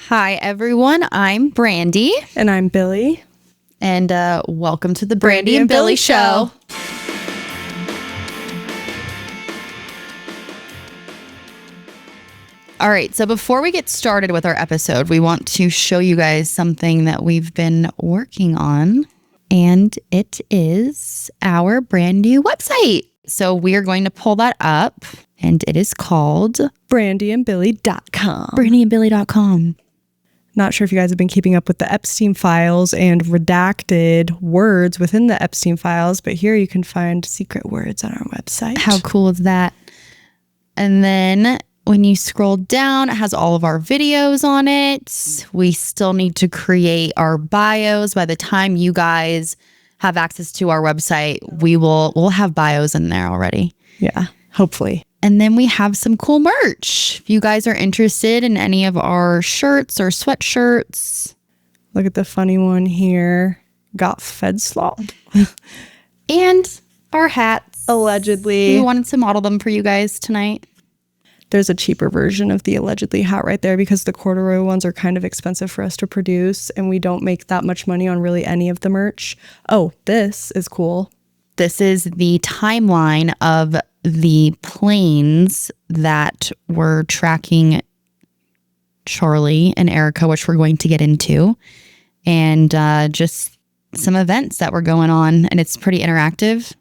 Hi, everyone. I'm Brandy. And I'm Billy. And welcome to the Brandy and Billy Show. All right, so before we get started with our episode, we want to show you guys something that we've been working on, and it is our brand new website. So we are going to pull that up, and it is called brandyandbilly.com. brandyandbilly.com. Not sure if you guys have been keeping up with the Epstein files and redacted words within the Epstein files, but here you can find secret words on our website. How cool is that? And then when you scroll down, it has all of our videos on it. We still need to create our bios. By the time you guys have access to our website, we'll have bios in there already. Yeah, hopefully. And then we have some cool merch. If you guys are interested in any of our shirts or sweatshirts. Look at the funny one here. Got fed slop. And our hats. Allegedly. We wanted to model them for you guys tonight. There's a cheaper version of the allegedly hat right there because the corduroy ones are kind of expensive for us to produce and we don't make that much money on really any of the merch. Oh, this is cool. This is the timeline of the planes that were tracking Charlie and Erica, which we're going to get into, and just some events that were going on, and it's pretty interactive.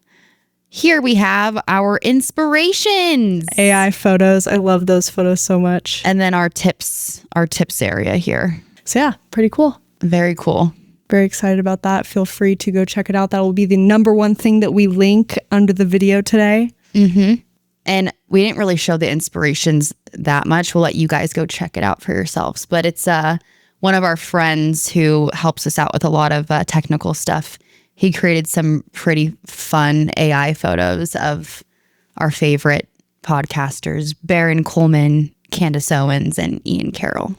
Here we have our inspirations. AI photos. I love those photos so much. And then our tips area here. So yeah, pretty cool. Very cool. Very excited about that. Feel free to go check it out. That will be the number one thing that we link under the video today. Mm-hmm. And we didn't really show the inspirations that much. We'll let you guys go check it out for yourselves. But it's one of our friends who helps us out with a lot of technical stuff. He created some pretty fun AI photos of our favorite podcasters, Baron Coleman, Candace Owens, and Ian Carroll.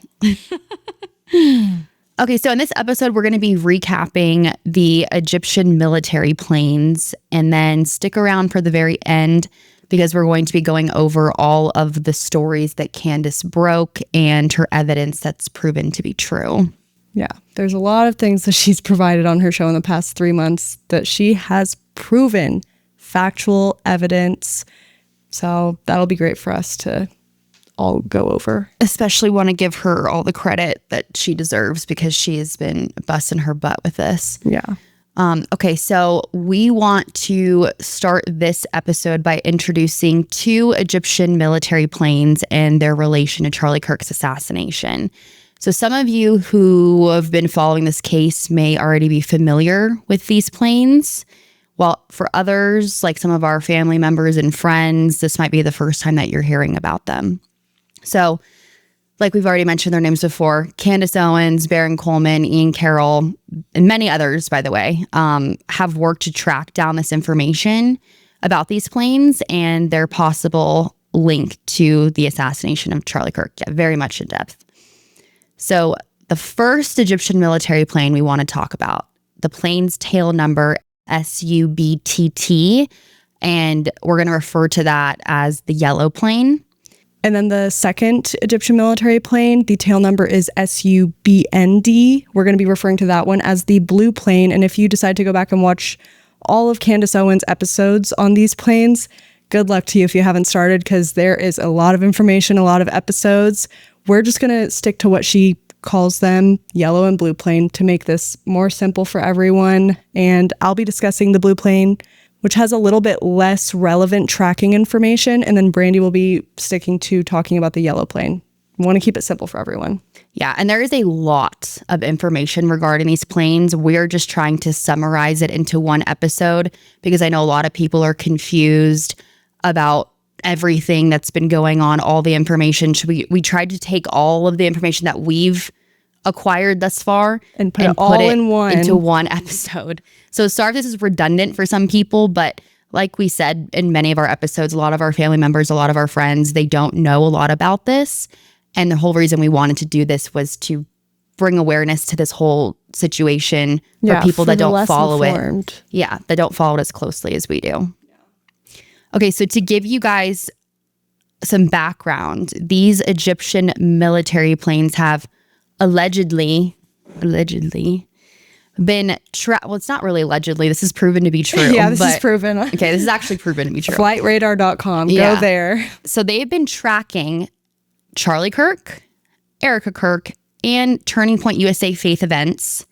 Okay, so in this episode, we're going to be recapping the Egyptian military planes, and then stick around for the very end because we're going to be going over all of the stories that Candace broke and her evidence that's proven to be true. Yeah, there's a lot of things that she's provided on her show in the past 3 months that she has proven factual evidence. So that'll be great for us to all go over. Especially want to give her all the credit that she deserves because she has been busting her butt with this. Yeah. Okay, so we want to start this episode by introducing 2 Egyptian military planes and their relation to Charlie Kirk's assassination. So some of you who have been following this case may already be familiar with these planes, while for others, like some of our family members and friends, this might be the first time that you're hearing about them. So, like we've already mentioned their names before, Candace Owens, Baron Coleman, Ian Carroll, and many others, by the way, have worked to track down this information about these planes and their possible link to the assassination of Charlie Kirk. Yeah, very much in depth. So the first Egyptian military plane we want to talk about, the plane's tail number SUBTT, and we're going to refer to that as the yellow plane. And then the second Egyptian military plane, the tail number is SUBND. We're going to be referring to that one as the blue plane. And if you decide to go back and watch all of Candace Owens' episodes on these planes, good luck to you if you haven't started, because there is a lot of information, a lot of episodes. We're just going to stick to what she calls them, yellow and blue plane, to make this more simple for everyone. And I'll be discussing the blue plane, which has a little bit less relevant tracking information. And then Brandy will be sticking to talking about the yellow plane. We want to keep it simple for everyone. Yeah, and there is a lot of information regarding these planes. We're just trying to summarize it into one episode because I know a lot of people are confused about everything that's been going on, all the information. We tried to take all of the information that we've acquired thus far and put it all into one episode. So sorry if this is redundant for some people, but like we said in many of our episodes, a lot of our family members, a lot of our friends, they don't know a lot about this. And the whole reason we wanted to do this was to bring awareness to this whole situation for people that don't follow it. Yeah, that don't follow it as closely as we do. Okay, so to give you guys some background, these Egyptian military planes have allegedly been well, it's not really allegedly. This is proven to be true. Yeah, this is proven. Okay, this is actually proven to be true. Flightradar.com. Yeah. Go there. So they've been tracking Charlie Kirk, Erica Kirk, and Turning Point USA Faith events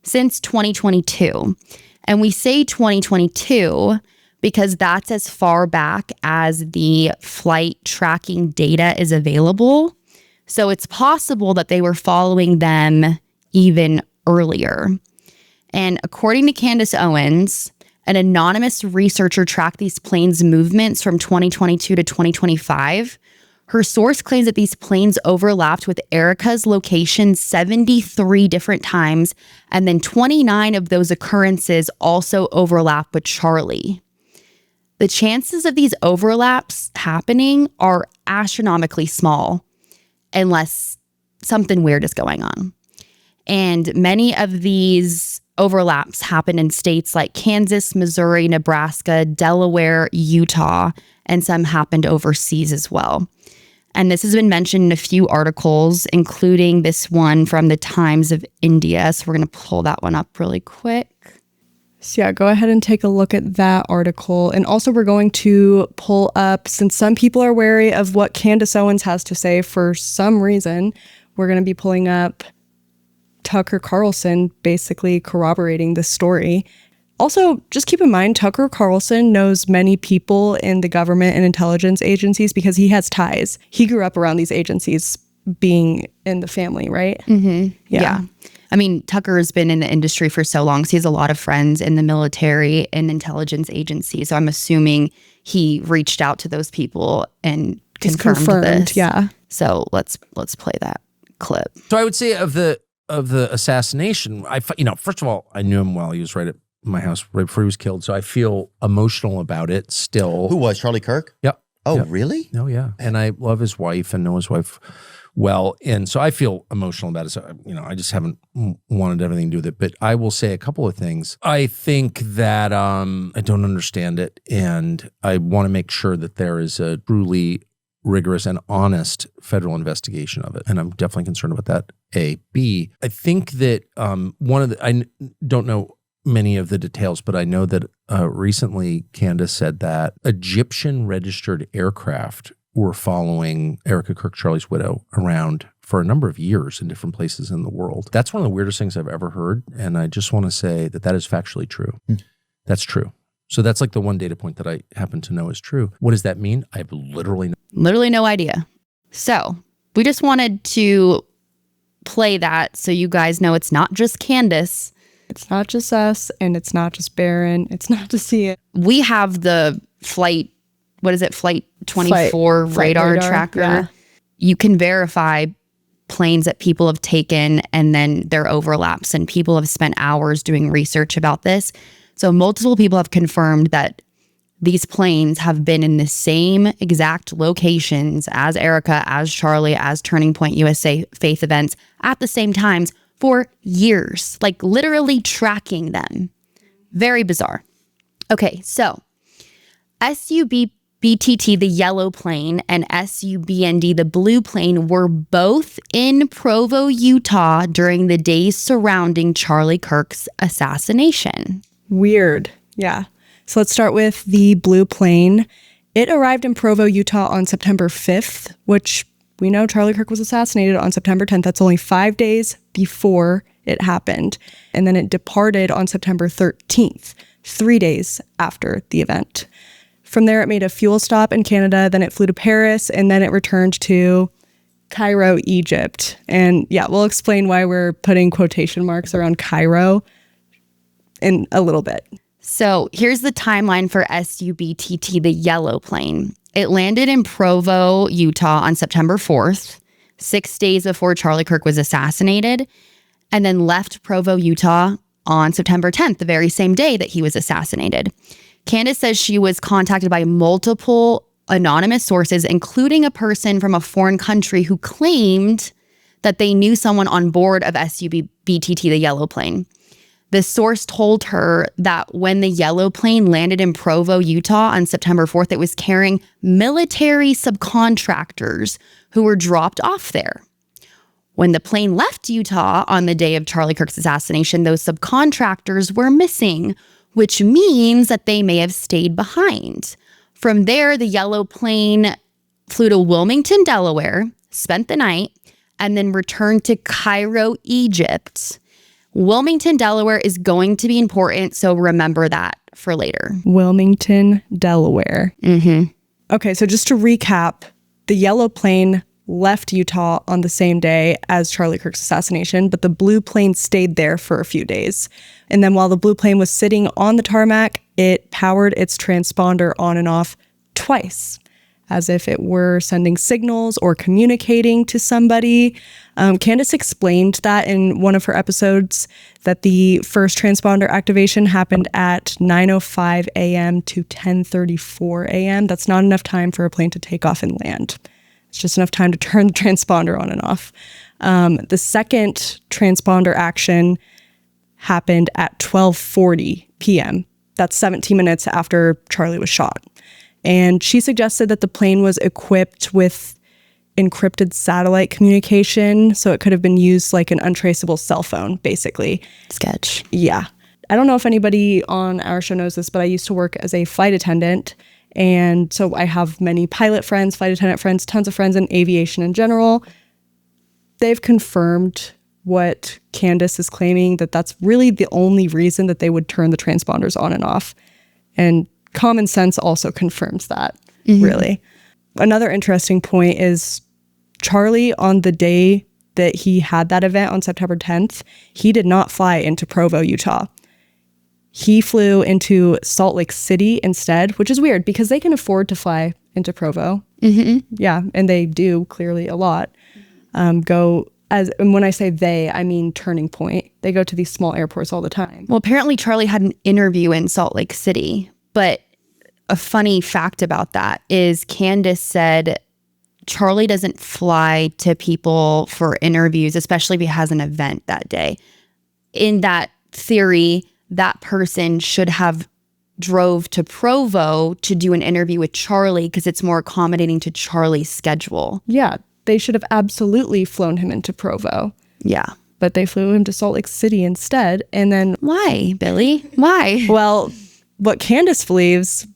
since 2022. And we say 2022 because that's as far back as the flight tracking data is available. So it's possible that they were following them even earlier. And according to Candace Owens, an anonymous researcher tracked these planes' movements from 2022 to 2025. Her source claims that these planes overlapped with Erica's location 73 different times, and then 29 of those occurrences also overlap with Charlie. The chances of these overlaps happening are astronomically small unless something weird is going on. And many of these overlaps happen in states like Kansas, Missouri, Nebraska, Delaware, Utah, and some happened overseas as well. And this has been mentioned in a few articles, including this one from the Times of India. So we're going to pull that one up really quick. So yeah, go ahead and take a look at that article. And also we're going to pull up, since some people are wary of what Candace Owens has to say for some reason, we're going to be pulling up Tucker Carlson basically corroborating this story. Also, just keep in mind, Tucker Carlson knows many people in the government and intelligence agencies because he has ties. He grew up around these agencies being in the family, right? Mm-hmm. Yeah. I mean, Tucker has been in the industry for so long, so he has a lot of friends in the military and intelligence agencies. So I'm assuming he reached out to those people and confirmed this. Yeah. So let's play that clip. So I would say of the assassination, first of all, I knew him well. He was right at my house right before he was killed. So I feel emotional about it still. Who was Charlie Kirk? Yep. Oh, yep. Really? Oh, yeah. And I love his wife and know his wife well. And so I feel emotional about it. So, I just haven't wanted everything to do with it. But I will say a couple of things. I think that I don't understand it. And I want to make sure that there is a truly rigorous and honest federal investigation of it. And I'm definitely concerned about that. A. B, I think that I don't know many of the details, but I know that recently Candace said that Egyptian registered aircraft were following Erica Kirk, Charlie's widow, around for a number of years in different places in the world. That's one of the weirdest things I've ever heard. And I just want to say that is factually true. That's true. So that's like the one data point that I happen to know is true. What does that mean? I have literally no idea. So we just wanted to play that so you guys know it's not just Candace. It's not just us, and it's not just Barron. It's not just Ian. We have the Flight 24 radar tracker. Yeah. You can verify planes that people have taken and then their overlaps, and people have spent hours doing research about this. So multiple people have confirmed that these planes have been in the same exact locations as Erica, as Charlie, as Turning Point USA Faith events at the same times for years, like literally tracking them. Very bizarre. Okay, so SUBTT, the yellow plane, and SUBND, the blue plane, were both in Provo, Utah during the days surrounding Charlie Kirk's assassination. Weird. Yeah. So let's start with the blue plane. It arrived in Provo, Utah on September 5th, which we know Charlie Kirk was assassinated on September 10th. That's only 5 days before it happened. And then it departed on September 13th, 3 days after the event. From there, it made a fuel stop in Canada, then it flew to Paris, and then it returned to Cairo, Egypt. And yeah, we'll explain why we're putting quotation marks around Cairo in a little bit. So here's the timeline for SUBTT, the yellow plane. It landed in Provo, Utah on September 4th, 6 days before Charlie Kirk was assassinated, and then left Provo, Utah on September 10th, the very same day that he was assassinated. Candace says she was contacted by multiple anonymous sources, including a person from a foreign country who claimed that they knew someone on board of SUBTT, the yellow plane. The source told her that when the yellow plane landed in Provo, Utah on September 4th, it was carrying military subcontractors who were dropped off there. When the plane left Utah on the day of Charlie Kirk's assassination, those subcontractors were missing, which means that they may have stayed behind. From there, the yellow plane flew to Wilmington, Delaware, spent the night, and then returned to Cairo, Egypt. Wilmington, Delaware is going to be important, so remember that for later. Wilmington, Delaware. Okay, so just to recap, the yellow plane left Utah on the same day as Charlie Kirk's assassination, but the blue plane stayed there for a few days. And then while the blue plane was sitting on the tarmac, it powered its transponder on and off twice, as if it were sending signals or communicating to somebody. Candace explained that in one of her episodes, that the first transponder activation happened at 9:05 a.m. to 10:34 a.m. That's not enough time for a plane to take off and land. It's just enough time to turn the transponder on and off. The second transponder action happened at 12:40 p.m. That's 17 minutes after Charlie was shot. And she suggested that the plane was equipped with encrypted satellite communication, so it could have been used like an untraceable cell phone, basically. Sketch. Yeah. I don't know if anybody on our show knows this, but I used to work as a flight attendant. And so I have many pilot friends, flight attendant friends, tons of friends in aviation in general. They've confirmed what Candace is claiming, that that's really the only reason that they would turn the transponders on and off. And common sense also confirms that, really. Another interesting point is Charlie, on the day that he had that event on September 10th, he did not fly into Provo, Utah. He flew into Salt Lake City instead, which is weird because they can afford to fly into Provo. Yeah, and they do clearly a lot. And when I say they, I mean Turning Point. They go to these small airports all the time. Well, apparently Charlie had an interview in Salt Lake City, but a funny fact about that is Candace said Charlie doesn't fly to people for interviews, especially if he has an event that day. In that theory, that person should have drove to Provo to do an interview with Charlie because it's more accommodating to Charlie's schedule. Yeah, they should have absolutely flown him into Provo. Yeah. But they flew him to Salt Lake City instead. And then... Why, Billy? Why? Well, what Candace believes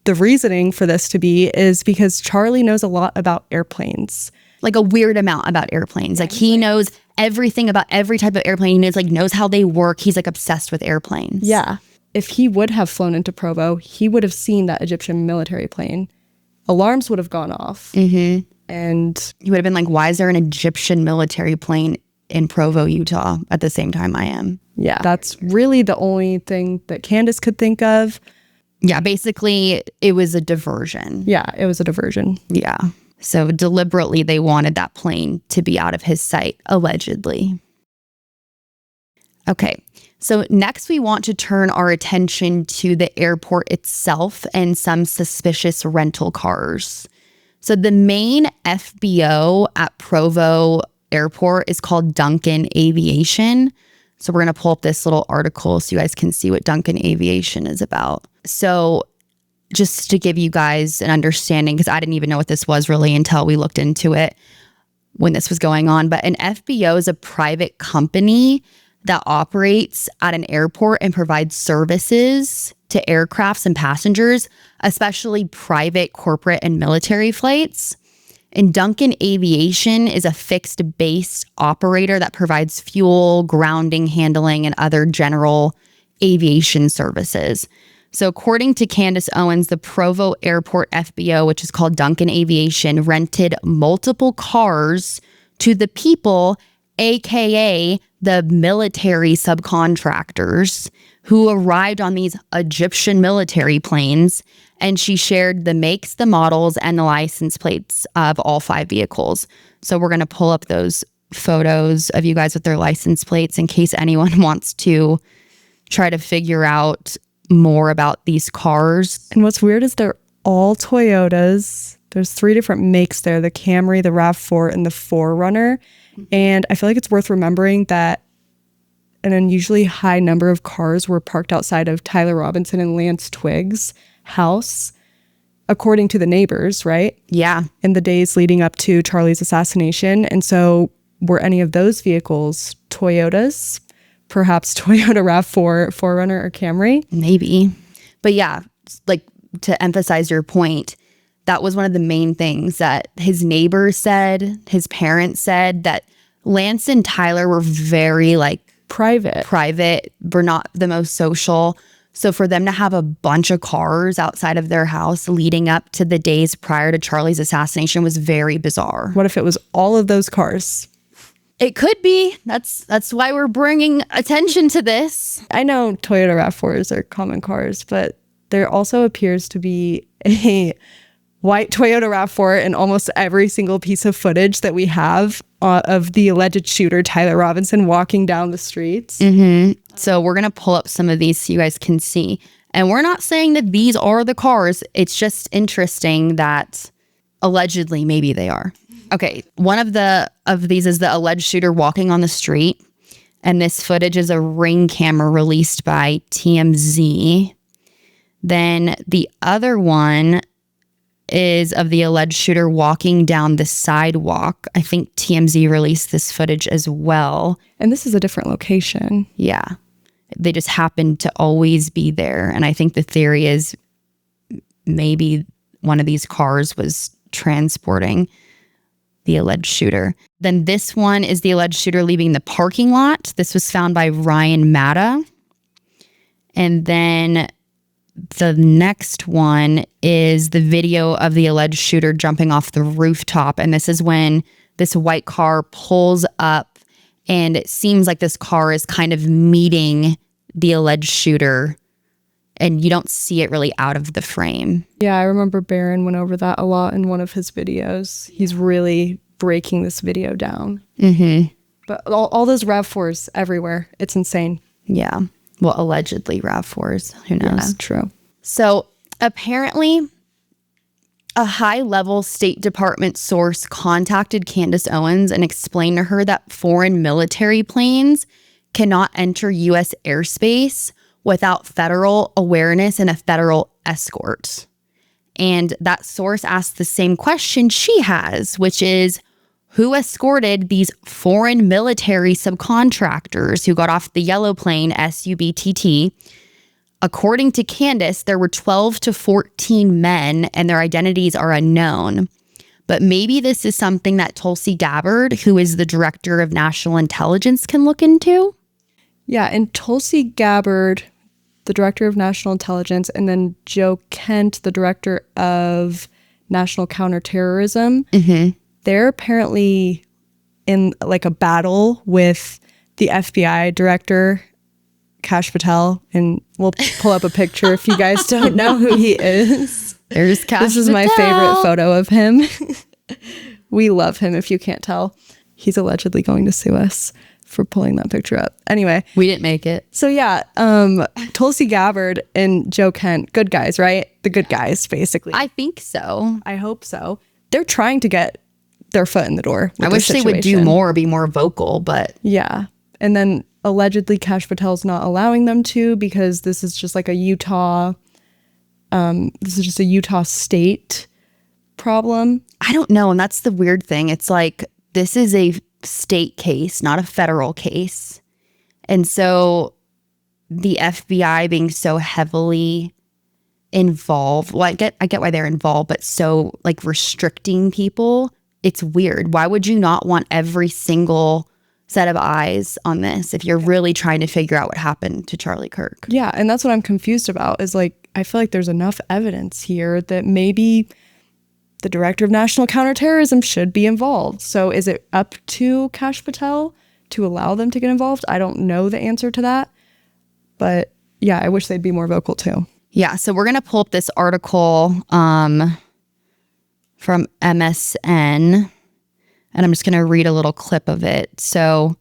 the reasoning for this to be is because Charlie knows a lot about airplanes. Like a weird amount about airplanes. Like he knows everything about every type of airplane. He knows how they work. He's like obsessed with airplanes. Yeah. If he would have flown into Provo, he would have seen that Egyptian military plane. Alarms would have gone off. And he would have been like, why is there an Egyptian military plane in Provo, Utah at the same time I am? Yeah. That's really the only thing that Candace could think of. Yeah, basically it was a diversion. Yeah, it was a diversion. Yeah. So deliberately they wanted that plane to be out of his sight, allegedly. Okay, so next we want to turn our attention to the airport itself and some suspicious rental cars. So the main FBO at Provo Airport is called Duncan Aviation. So we're going to pull up this little article so you guys can see what Duncan Aviation is about. So just to give you guys an understanding, because I didn't even know what this was really until we looked into it when this was going on. But an FBO is a private company that operates at an airport and provides services to aircrafts and passengers, especially private, corporate, and military flights. And Duncan Aviation is a fixed base operator that provides fuel, grounding, handling, and other general aviation services. So according to Candace Owens, the Provo Airport FBO, which is called Duncan Aviation, rented multiple cars to the people, aka the military subcontractors, who arrived on these Egyptian military planes, and she shared the makes, the models, and the license plates of all 5 vehicles. So we're going to pull up those photos of you guys with their license plates in case anyone wants to try to figure out more about these cars. And what's weird is they're all Toyotas. There's 3 different makes there, the Camry, the RAV4, and the 4Runner. And I feel like it's worth remembering that an unusually high number of cars were parked outside of Tyler Robinson and Lance Twiggs' house, according to the neighbors, right? Yeah. In the days leading up to Charlie's assassination. And so were any of those vehicles Toyotas? Perhaps Toyota RAV4, 4Runner, or Camry? Maybe. But yeah, like to emphasize your point, that was one of the main things that his neighbors said, his parents said, that Lance and Tyler were very like Private. Were not the most social. So for them to have a bunch of cars outside of their house leading up to the days prior to Charlie's assassination was very bizarre. What if it was all of those cars? It could be. That's why we're bringing attention to this. I know Toyota RAV4s are common cars, but there also appears to be a white Toyota RAV4 in almost every single piece of footage that we have of the alleged shooter, Tyler Robinson, walking down the streets. Mm-hmm. So we're going to pull up some of these so you guys can see. And we're not saying that these are the cars. It's just interesting that allegedly maybe they are. Okay, one of these is the alleged shooter walking on the street. And this footage is a Ring camera released by TMZ. Then the other one is of the alleged shooter walking down the sidewalk. I think TMZ released this footage as well. And this is a different location. Yeah. They just happened to always be there. And I think the theory is maybe one of these cars was transporting the alleged shooter. Then this one is the alleged shooter leaving the parking lot. This was found by Ryan Matta. And then the next one is the video of the alleged shooter jumping off the rooftop. And this is when this white car pulls up and it seems like this car is kind of meeting the alleged shooter and you don't see it really out of the frame. Yeah, I remember Barron went over that a lot in one of his videos. He's really breaking this video down. Mm-hmm. But all those RAV4s everywhere. It's insane. Yeah. Well, allegedly RAV4s. Who knows? Yeah, true. So apparently a high-level State Department source contacted Candace Owens and explained to her that foreign military planes cannot enter U.S. airspace without federal awareness and a federal escort. And that source asked the same question she has, which is, who escorted these foreign military subcontractors who got off the yellow plane SUBTT? According to Candace, there were 12 to 14 men and their identities are unknown. But maybe this is something that Tulsi Gabbard, who is the director of national intelligence, can look into? Yeah, and Tulsi Gabbard, the director of national intelligence, and then Joe Kent, the director of national counterterrorism, they're apparently in like a battle with the FBI director, Kash Patel, and we'll pull up a picture if you guys don't know who he is. There's Kash This is Patel. my favorite photo of him. We love him, if you can't tell. He's allegedly going to sue us for pulling that picture up. Anyway. We didn't make it. So yeah, Tulsi Gabbard and Joe Kent, good guys, right? The good guys, basically. I think so. I hope so. They're trying to get their foot in the door. I wish they would do more, be more vocal, but... Yeah. And then allegedly Kash Patel's not allowing them to because this is just like a Utah state problem. I don't know. And that's the weird thing. It's like, this is a state case, not a federal case. And so the FBI being so heavily involved, well, I get why they're involved, but so like restricting people, it's weird. Why would you not want every single set of eyes on this if you're really trying to figure out what happened to Charlie Kirk? Yeah, and that's what I'm confused about is like, I feel like there's enough evidence here that maybe the director of national counterterrorism should be involved. So is it up to Kash Patel to allow them to get involved? I don't know the answer to that. But yeah, I wish they'd be more vocal too. Yeah, so we're going to pull up this article from MSN, and I'm just going to read a little clip of it. So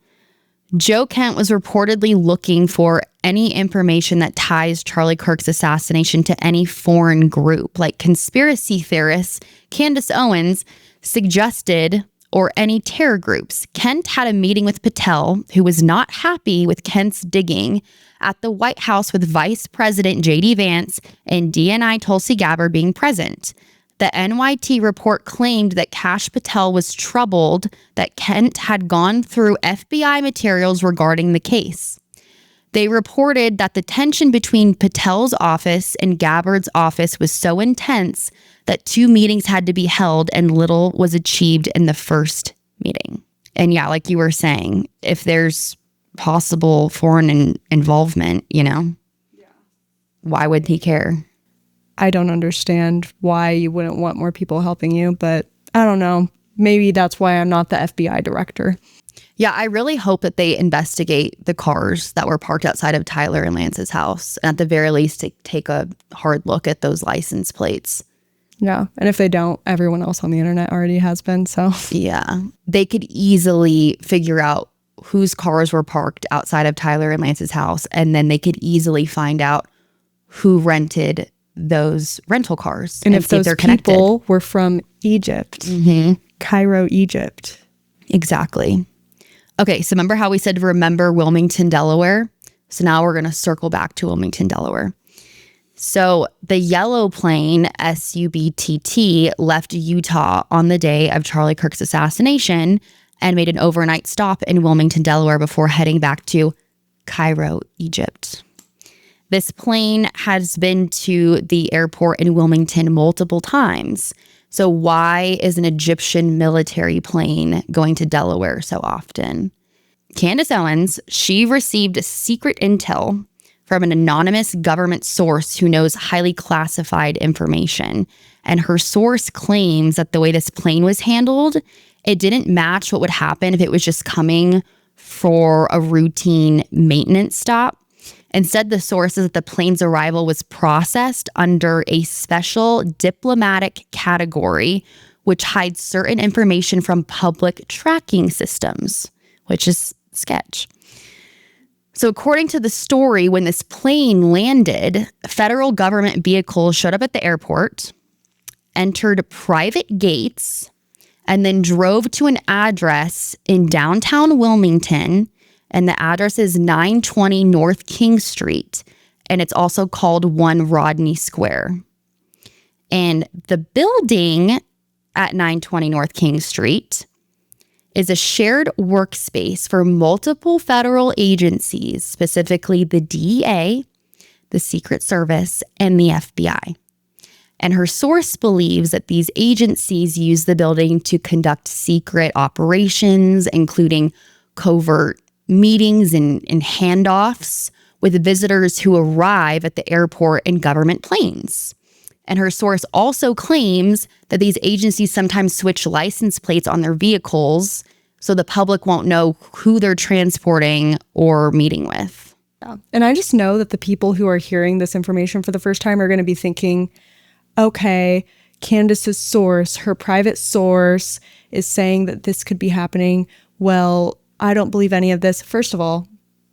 Joe Kent was reportedly looking for any information that ties Charlie Kirk's assassination to any foreign group, like conspiracy theorists, Candace Owens suggested, or any terror groups. Kent had a meeting with Patel, who was not happy with Kent's digging, at the White House with Vice President J.D. Vance and DNI Tulsi Gabbard being present. The NYT report claimed that Kash Patel was troubled that Kent had gone through FBI materials regarding the case. They reported that the tension between Patel's office and Gabbard's office was so intense that 2 meetings had to be held and little was achieved in the first meeting. And yeah, like you were saying, if there's possible foreign involvement, why would he care? I don't understand why you wouldn't want more people helping you, but I don't know. Maybe that's why I'm not the FBI director. Yeah, I really hope that they investigate the cars that were parked outside of Tyler and Lance's house. And at the very least, take a hard look at those license plates. Yeah. And if they don't, everyone else on the internet already has been. So yeah, they could easily figure out whose cars were parked outside of Tyler and Lance's house. And then they could easily find out who rented those rental cars. And if those people were from Egypt, Cairo, Egypt. Exactly. Okay, so remember how we said to remember Wilmington, Delaware? So now we're going to circle back to Wilmington, Delaware. So the yellow plane, SUBTT, left Utah on the day of Charlie Kirk's assassination and made an overnight stop in Wilmington, Delaware before heading back to Cairo, Egypt. This plane has been to the airport in Wilmington multiple times. So why is an Egyptian military plane going to Delaware so often? Candace Owens, she received secret intel from an anonymous government source who knows highly classified information. And her source claims that the way this plane was handled, it didn't match what would happen if it was just coming for a routine maintenance stop. Instead, the source says that the plane's arrival was processed under a special diplomatic category, which hides certain information from public tracking systems, which is sketch. So according to the story, when this plane landed, federal government vehicles showed up at the airport, entered private gates, and then drove to an address in downtown Wilmington. And the address is 920 North King Street. And it's also called 1 Rodney Square. And the building at 920 North King Street is a shared workspace for multiple federal agencies, specifically the DEA, the Secret Service, and the FBI. And her source believes that these agencies use the building to conduct secret operations, including covert meetings and handoffs with visitors who arrive at the airport in government planes. And her source also claims that these agencies sometimes switch license plates on their vehicles so the public won't know who they're transporting or meeting with. Yeah. And I just know that the people who are hearing this information for the first time are going to be thinking, okay, Candace's source, her private source, is saying that this could be happening. Well, I don't believe any of this. First of all,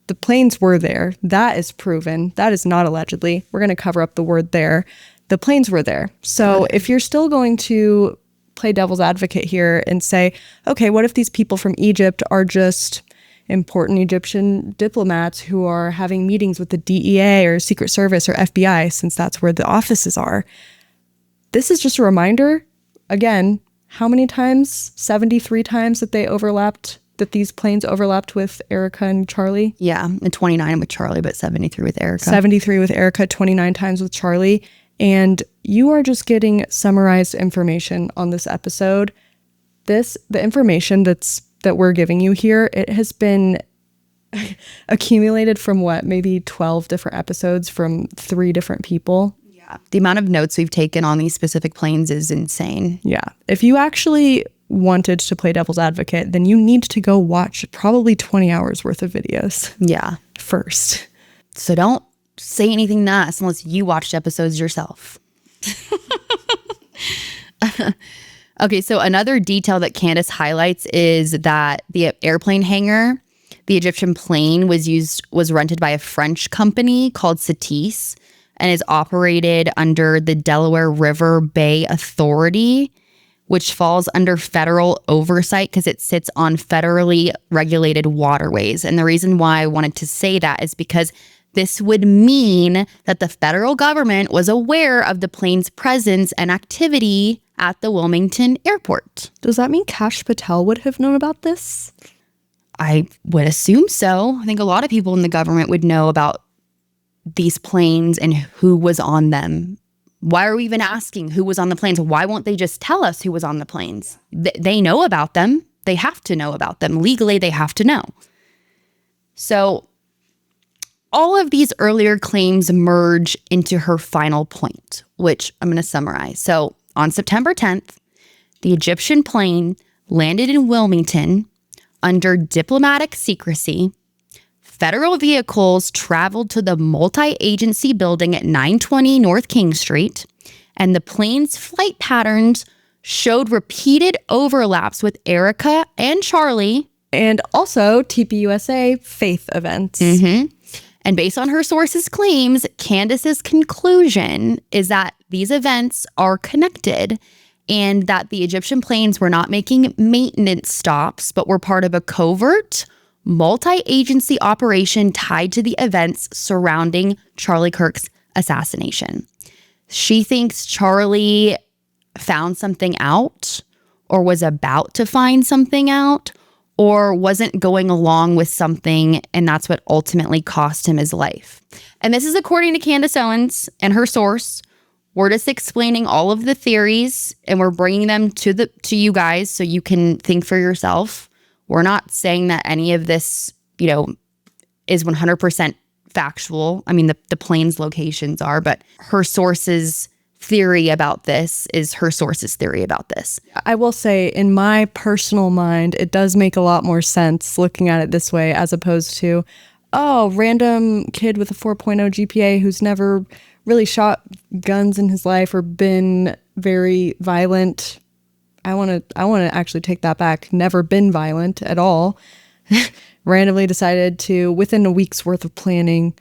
the planes were there. That is proven. That is not allegedly. We're going to cover up the word there. The planes were there. So if you're still going to play devil's advocate here and say, okay, what if these people from Egypt are just important Egyptian diplomats who are having meetings with the DEA or Secret Service or FBI, since that's where the offices are? This is just a reminder, again, how many times? 73 times that these planes overlapped with Erica and Charlie? Yeah, and 29 with Charlie, but 73 with Erica. 73 with Erica, 29 times with Charlie. And you are just getting summarized information on this episode. The information that we're giving you here, it has been accumulated from maybe 12 different episodes from 3 different people. Yeah, the amount of notes we've taken on these specific planes is insane. Yeah, if you actually wanted to play devil's advocate, then you need to go watch probably 20 hours worth of videos. Yeah. First. So don't say anything to us unless you watched episodes yourself. Okay, so another detail that Candace highlights is that the airplane hangar, the Egyptian plane was rented by a French company called Satis and is operated under the Delaware River Bay Authority, which falls under federal oversight because it sits on federally regulated waterways. And the reason why I wanted to say that is because This would mean that the federal government was aware of the plane's presence and activity at the Wilmington airport. Does that mean Kash Patel would have known about this? I would assume so. I think a lot of people in the government would know about these planes and who was on them. Why are we even asking who was on the planes? Why won't they just tell us who was on the planes? They know about them. They have to know about them. Legally, they have to know. So all of these earlier claims merge into her final point, which I'm going to summarize. So on September 10th, the Egyptian plane landed in Wilmington under diplomatic secrecy. Federal vehicles traveled to the multi-agency building at 920 North King Street, and the plane's flight patterns showed repeated overlaps with Erica and Charlie. And also TPUSA Faith events. And based on her sources' claims, Candace's conclusion is that these events are connected and that the Egyptian planes were not making maintenance stops, but were part of a covert, multi-agency operation tied to the events surrounding Charlie Kirk's assassination. She thinks Charlie found something out or was about to find something out or wasn't going along with something, and that's what ultimately cost him his life. And this is according to Candace Owens and her source. We're just explaining all of the theories and we're bringing them to you guys so you can think for yourself. We're not saying that any of this, is 100% factual. I mean, the plane's locations are, but her source's theory about this is her source's theory about this. I will say, in my personal mind, it does make a lot more sense looking at it this way as opposed to, random kid with a 4.0 GPA who's never really shot guns in his life or been very violent. I want to actually take that back. Never been violent at all. Randomly decided to, within a week's worth of planning,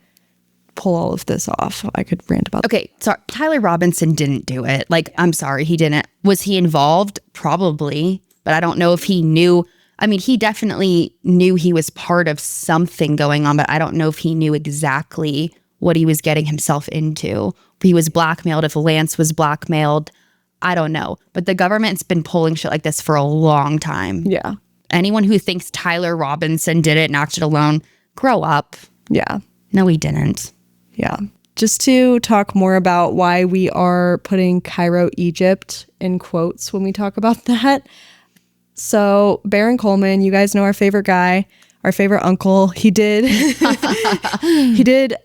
pull all of this off. I could rant about Okay, so Tyler Robinson didn't do it. I'm sorry, he didn't. Was he involved? Probably, but I don't know if he knew. I mean, he definitely knew he was part of something going on, but I don't know if he knew exactly what he was getting himself into. If he was blackmailed, if Lance was blackmailed, I don't know. But the government's been pulling shit like this for a long time. Yeah. Anyone who thinks Tyler Robinson did it and acted alone, grow up. Yeah. No, he didn't. Yeah. Just to talk more about why we are putting Cairo, Egypt in quotes when we talk about that. So Baron Coleman, you guys know our favorite guy, our favorite uncle. He did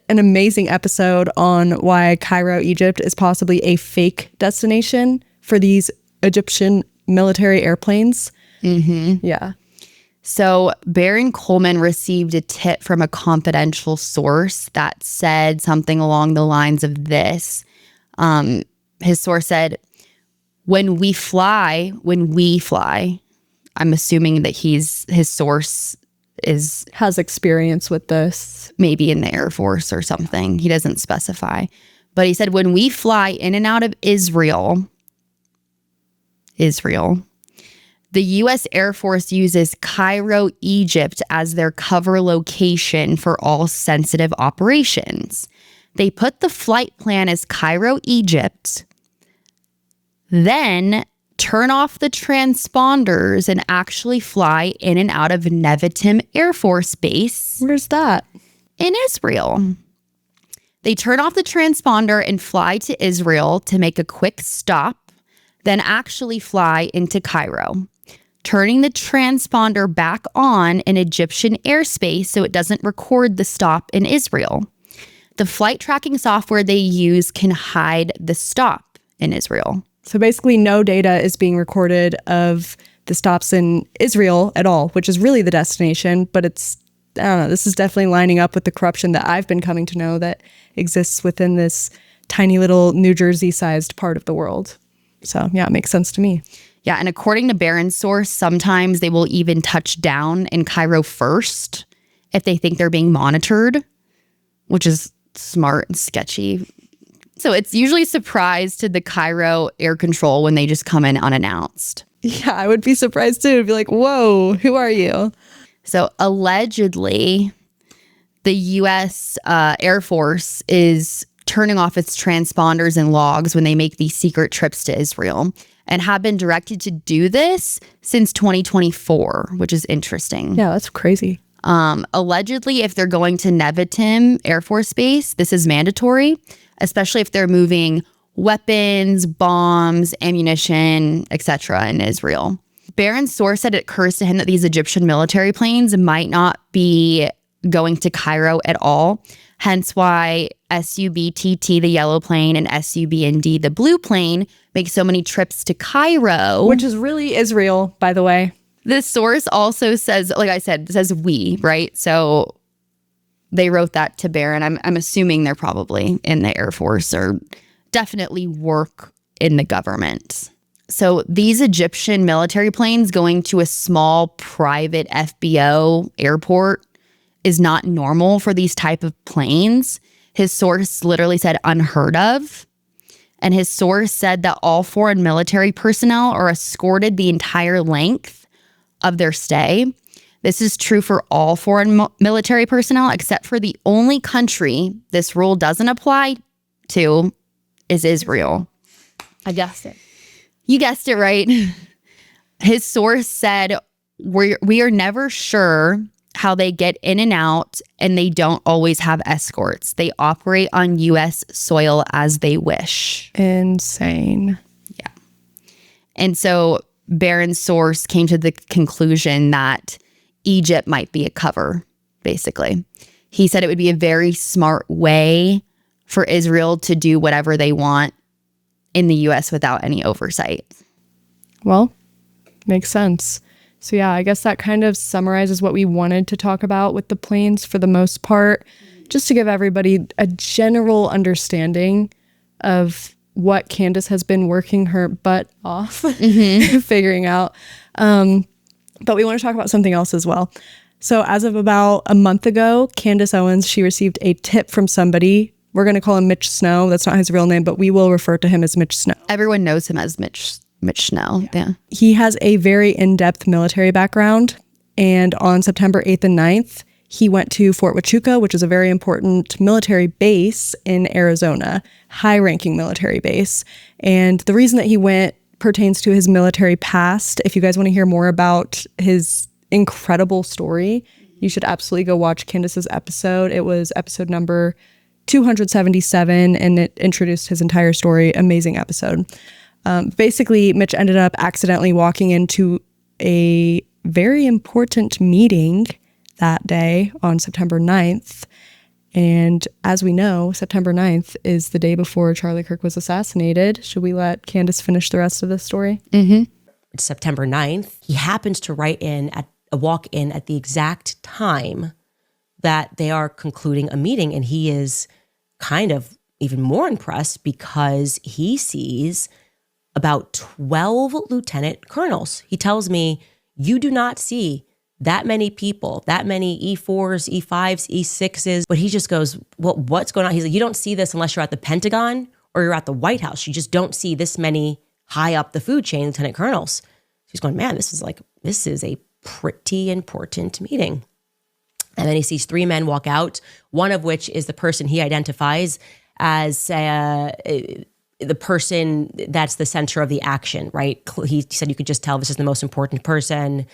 an amazing episode on why Cairo, Egypt is possibly a fake destination for these Egyptian military airplanes. Yeah. So Baron Coleman received a tip from a confidential source that said something along the lines of this. His source said, when we fly, I'm assuming that his source has experience with this. Maybe in the Air Force or something. He doesn't specify. But he said, when we fly in and out of Israel, the U.S. Air Force uses Cairo, Egypt as their cover location for all sensitive operations. They put the flight plan as Cairo, Egypt, then turn off the transponders and actually fly in and out of Nevatim Air Force Base. Where's that? In Israel. They turn off the transponder and fly to Israel to make a quick stop, then actually fly into Cairo, turning the transponder back on in Egyptian airspace so it doesn't record the stop in Israel. The flight tracking software they use can hide the stop in Israel. So basically no data is being recorded of the stops in Israel at all, which is really the destination, but it's, I don't know, this is definitely lining up with the corruption that I've been coming to know that exists within this tiny little New Jersey-sized part of the world. So yeah, it makes sense to me. Yeah, and according to Barron's source, sometimes they will even touch down in Cairo first if they think they're being monitored, which is smart and sketchy. So it's usually a surprise to the Cairo air control when they just come in unannounced. Yeah, I would be surprised too. I'd be like, whoa, who are you? So allegedly, the U.S. Air Force is turning off its transponders and logs when they make these secret trips to Israel and have been directed to do this since 2024, which is interesting. Yeah, that's crazy. Allegedly, if they're going to Nevatim Air Force Base, this is mandatory, especially if they're moving weapons, bombs, ammunition, etc. in Israel. Barron's source said it occurs to him that these Egyptian military planes might not be going to Cairo at all, hence why SUBTT, the yellow plane, and SUBND, the blue plane, make so many trips to Cairo. Which is really Israel, by the way. The source also says, like I said, it says we, right? So they wrote that to Barron. I'm assuming they're probably in the Air Force or definitely work in the government. So these Egyptian military planes going to a small private FBO airport is not normal for these type of planes. His source literally said unheard of. And his source said that all foreign military personnel are escorted the entire length of their stay. This is true for all foreign military personnel, except for the only country this rule doesn't apply to is Israel. I guessed it. You guessed it right. His source said, we are never sure how they get in and out, and they don't always have escorts. They operate on U.S. soil as they wish. Insane. Yeah. And so Barron's source came to the conclusion that Egypt might be a cover, basically. He said it would be a very smart way for Israel to do whatever they want in the U.S. without any oversight. Well, makes sense. So yeah, I guess that kind of summarizes what we wanted to talk about with the planes for the most part, just to give everybody a general understanding of what Candace has been working her butt off figuring out. But we want to talk about something else as well. So as of about a month ago, Candace Owens, she received a tip from somebody. We're going to call him Mitch Snow. That's not his real name, but we will refer to him as Mitch Snow. Everyone knows him as Mitch Snow. Yeah. He has a very in-depth military background. And on September 8th and 9th, he went to Fort Huachuca, which is a very important military base in Arizona, high-ranking military base. And the reason that he went pertains to his military past. If you guys want to hear more about his incredible story, you should absolutely go watch Candace's episode. It was episode number 277, and it introduced his entire story. Amazing episode. Basically, Mitch ended up accidentally walking into a very important meeting that day on September 9th. And as we know, September 9th is the day before Charlie Kirk was assassinated. Should we let Candace finish the rest of this story? Mm-hmm. It's September 9th. He happens to walk in at the exact time that they are concluding a meeting. And he is kind of even more impressed because he sees about 12 lieutenant colonels. He tells me, you do not see that many people, that many E4s, E5s, E6s. But he just goes, well, what's going on? He's like, you don't see this unless you're at the Pentagon or you're at the White House. You just don't see this many high up the food chain lieutenant colonels. He's going, man, this is a pretty important meeting. And then he sees three men walk out, one of which is the person he identifies as the person that's the center of the action, right? He said you could just tell this is the most important person.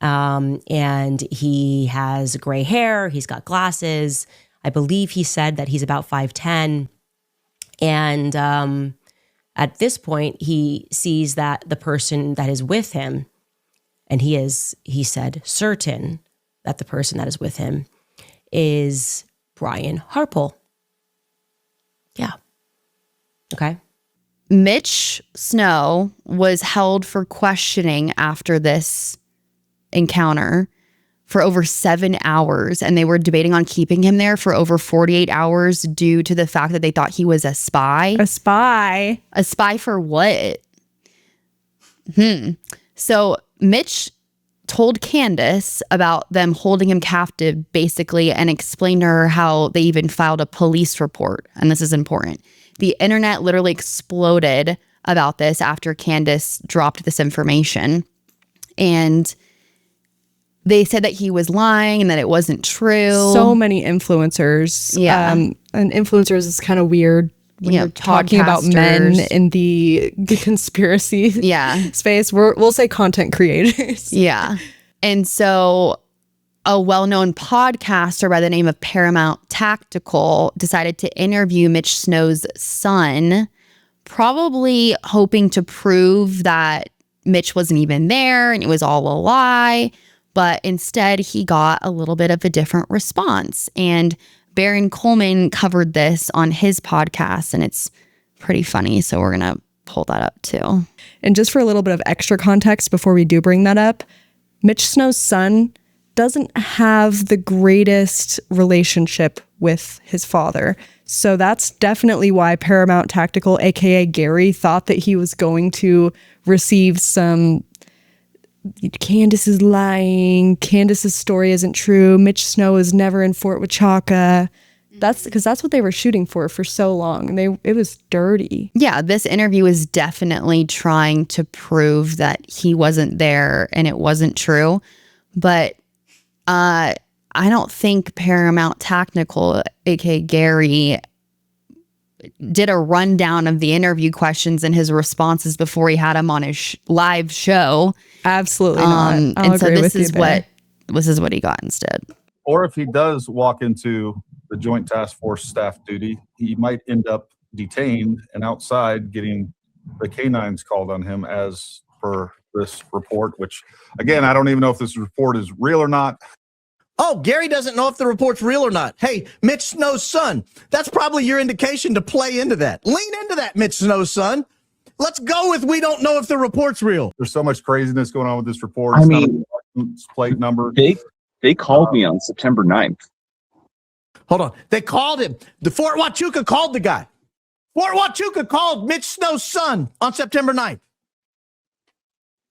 And he has gray hair. He's got glasses. I believe he said that he's about 5'10". And at this point, he sees that the person that is with him, and he said, certain that the person that is with him is Brian Harpel. Yeah. Okay. Mitch Snow was held for questioning after this encounter for over 7 hours, and they were debating on keeping him there for over 48 hours due to the fact that they thought he was a spy. A spy? A spy for what? So Mitch told Candace about them holding him captive, basically, and explained to her how they even filed a police report. And this is important. The internet literally exploded about this after Candace dropped this information. And they said that he was lying and that it wasn't true. So many influencers. Yeah. And influencers is kind of weird when you're talking about men podcasters. in the conspiracy Yeah. space. We'll say content creators. Yeah. And so a well-known podcaster by the name of Paramount Tactical decided to interview Mitch Snow's son, probably hoping to prove that Mitch wasn't even there and it was all a lie. But instead, he got a little bit of a different response. And Baron Coleman covered this on his podcast, and it's pretty funny. So we're going to pull that up too. And just for a little bit of extra context before we do bring that up, Mitch Snow's son doesn't have the greatest relationship with his father. So that's definitely why Paramount Tactical, aka Gary, thought that he was going to receive some Candace is lying, Candace's story isn't true, Mitch Snow is never in Fort Huachuca. That's because that's what they were shooting for so long. And it was dirty. Yeah, this interview is definitely trying to prove that he wasn't there and it wasn't true. But I don't think Paramount Tactical, aka Gary, did a rundown of the interview questions and his responses before he had him on his live show. Absolutely not. And so this is what he got instead. Or if he does walk into the Joint Task Force staff duty, he might end up detained and outside getting the canines called on him as per this report, which, again, I don't even know if this report is real or not. Oh, Gary doesn't know if the report's real or not. Hey, Mitch Snow's son, that's probably your indication to play into that. Lean into that, Mitch Snow's son. Let's go with we don't know if the report's real. There's so much craziness going on with this report. I It's mean, not a license plate number. They called me on September 9th. Hold on. They called him. The Fort Huachuca called the guy. Fort Huachuca called Mitch Snow's son on September 9th.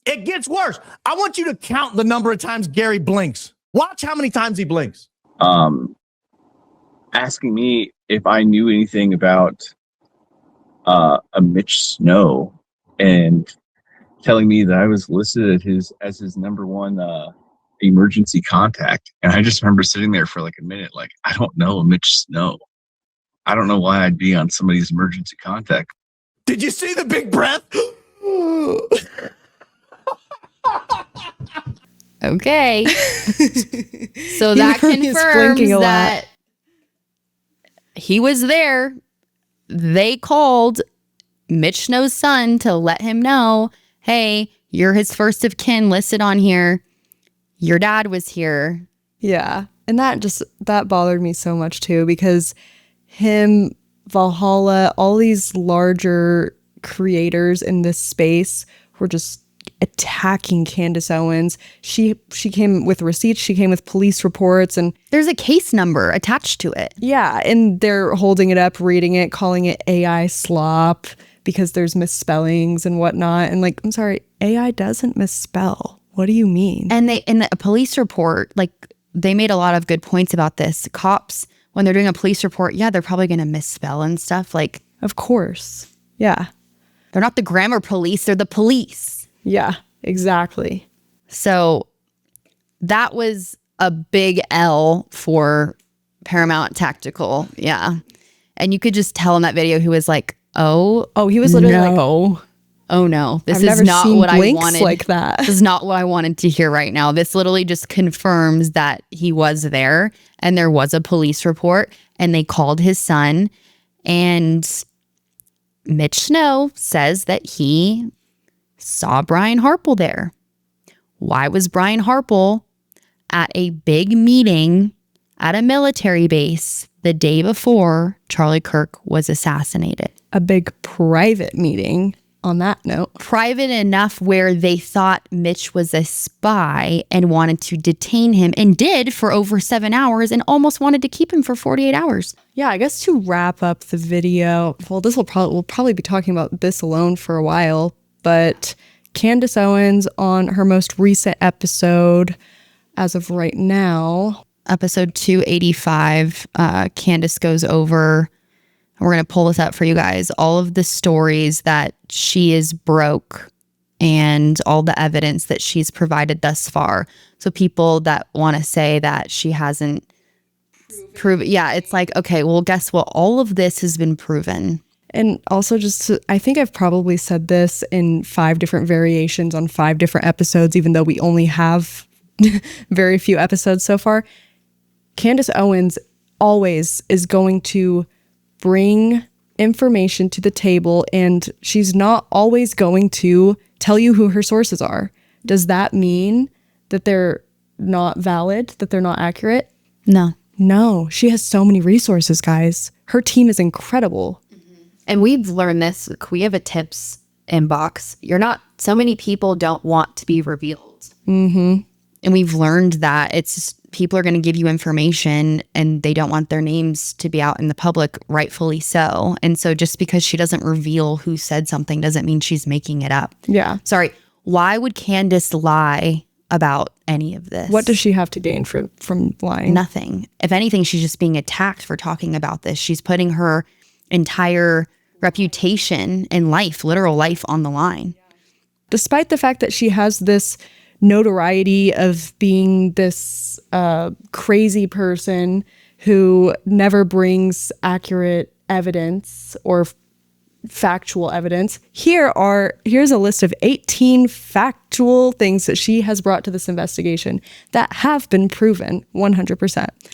It gets worse. I want you to count the number of times Gary blinks. Watch how many times he blinks. Asking me if I knew anything about a Mitch Snow and telling me that I was listed as his number one emergency contact. And I just remember sitting there for like a minute, like, I don't know a Mitch Snow. I don't know why I'd be on somebody's emergency contact. Did you see the big breath? Okay. So that He's confirms blinking a lot. that he was there. They called Mitch Snow's son to let him know, hey, you're his first of kin listed on here. Your dad was here. Yeah. And that bothered me so much too, because him, Valhalla, all these larger creators in this space were just attacking Candace Owens. She came with receipts, she came with police reports, and There's a case number attached to it. yeah, and they're holding it up, reading it, calling it AI slop because there's misspellings and whatnot. And like, I'm sorry, AI doesn't misspell. What do you mean? And they in the police report, like they made a lot of good points about this. Cops, when they're doing a police report, yeah, they're probably going to misspell and stuff. Like, Of course. Yeah. they're not the grammar police, they're the police. Yeah, exactly. So that was a big L for Paramount Tactical. Yeah. And you could just tell in that video he was like, oh, He was literally like, no. Oh no, this I've is never not seen what I blinks wanted. like that. This is not what I wanted to hear right now. This literally just confirms that he was there and there was a police report and they called his son. And Mitch Snow says that he saw Brian Harple there. Why was Brian Harple at a big meeting at a military base the day before Charlie Kirk was assassinated? A big private meeting on that note. Private enough where they thought Mitch was a spy and wanted to detain him, and did for over 7 hours, and almost wanted to keep him for 48 hours. Yeah, I guess to wrap up the video, well, we'll probably be talking about this alone for a while, but Candace Owens on her most recent episode, as of right now, Episode 285, Candace goes over, we're going to pull this up for you guys, all of the stories that she is broke and all the evidence that she's provided thus far. So people that want to say that she hasn't proven, yeah, it's like, okay, well, guess what? All of this has been proven. And also I think I've probably said this in 5 different variations on 5 different episodes, even though we only have very few episodes so far. Candace Owens always is going to bring information to the table, and she's not always going to tell you who her sources are. Does that mean that they're not valid, that they're not accurate? No, she has so many resources, guys. Her team is incredible. And we've learned this. We have a tips inbox. So many people don't want to be revealed. Mm-hmm. And we've learned that it's just, people are going to give you information and they don't want their names to be out in the public, rightfully so. And so just because she doesn't reveal who said something doesn't mean she's making it up. Yeah. Sorry. Why would Candace lie about any of this? What does she have to gain from lying? Nothing. If anything, she's just being attacked for talking about this. She's putting her entire reputation and life, literal life, on the line. Despite the fact that she has this notoriety of being this crazy person who never brings accurate evidence or factual evidence, here's a list of 18 factual things that she has brought to this investigation that have been proven 100%.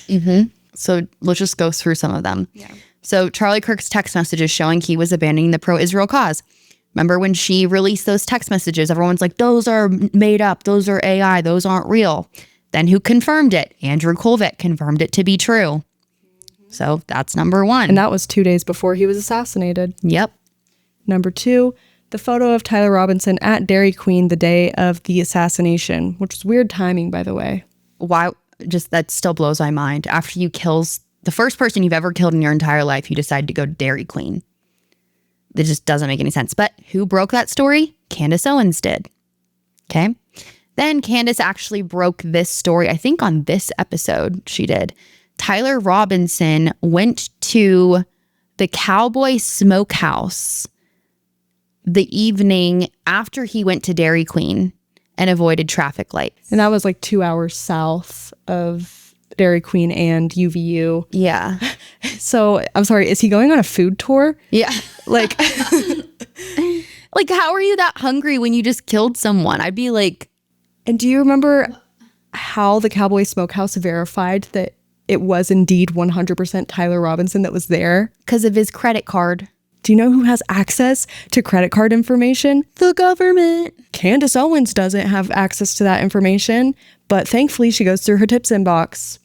Mm-hmm. So let's just go through some of them. Yeah. So Charlie Kirk's text messages showing he was abandoning the pro-Israel cause. Remember when she released those text messages, everyone's like, those are made up, those are AI, those aren't real. Then who confirmed it? Andrew Colvett confirmed it to be true. So that's number 1. And that was 2 days before he was assassinated. Yep. Number 2, the photo of Tyler Robinson at Dairy Queen the day of the assassination, which is weird timing, by the way. Why? Just that still blows my mind. After you kill the first person you've ever killed in your entire life, you decide to go to Dairy Queen. That just doesn't make any sense. But who broke that story? Candace Owens did. Okay. Then Candace actually broke this story, I think on this episode she did. Tyler Robinson went to the Cowboy Smokehouse the evening after he went to Dairy Queen and avoided traffic lights. And that was like 2 hours south of Dairy Queen and UVU. Yeah. So I'm sorry, is he going on a food tour? Yeah. Like, like, how are you that hungry when you just killed someone? I'd be like. And do you remember how the Cowboy Smokehouse verified that it was indeed 100% Tyler Robinson that was there? Because of his credit card. Do you know who has access to credit card information? The government. Candace Owens doesn't have access to that information, but thankfully she goes through her tips inbox.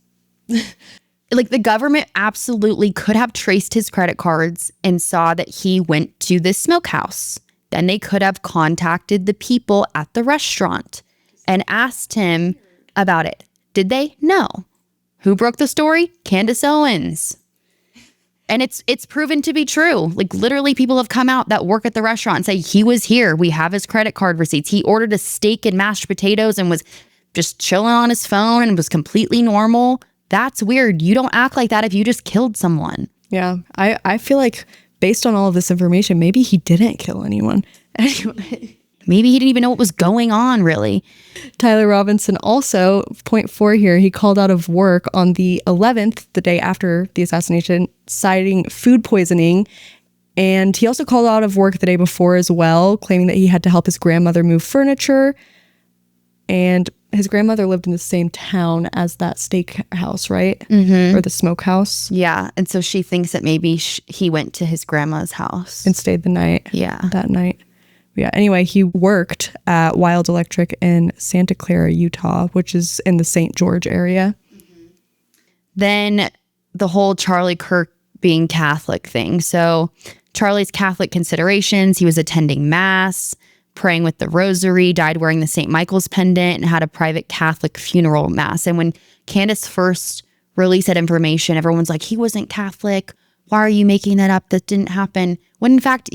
Like, the government absolutely could have traced his credit cards and saw that he went to this smokehouse. Then they could have contacted the people at the restaurant and asked him about it. Did they? No. Who broke the story? Candace Owens. And it's proven to be true. Like, literally, people have come out that work at the restaurant and say, he was here. We have his credit card receipts. He ordered a steak and mashed potatoes and was just chilling on his phone and was completely normal. That's weird. You don't act like that if you just killed someone. Yeah, I feel like based on all of this information, maybe he didn't kill anyone. Anyway, maybe he didn't even know what was going on, really. Tyler Robinson also, point 4 here, he called out of work on the 11th, the day after the assassination, citing food poisoning. And he also called out of work the day before as well, claiming that he had to help his grandmother move furniture. And his grandmother lived in the same town as that steakhouse, right? Mm-hmm. Or the smokehouse. Yeah. And so she thinks that maybe he went to his grandma's house. And stayed the night. Yeah. That night. Yeah. Anyway, he worked at Wild Electric in Santa Clara, Utah, which is in the St. George area. Mm-hmm. Then the whole Charlie Kirk being Catholic thing. So Charlie's Catholic considerations, he was attending mass, praying with the rosary, died wearing the St. Michael's pendant, and had a private Catholic funeral mass. And when Candace first released that information, everyone's like, he wasn't Catholic. Why are you making that up? That didn't happen. When in fact,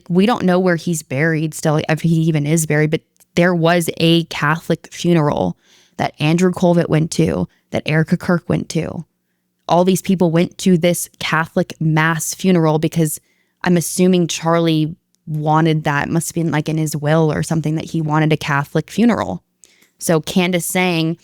we don't know where he's buried still, if he even is buried, but there was a Catholic funeral that Andrew Colvett went to, that Erica Kirk went to. All these people went to this Catholic mass funeral because I'm assuming Charlie wanted that. It must have been like in his will or something that he wanted a Catholic funeral. So Candace saying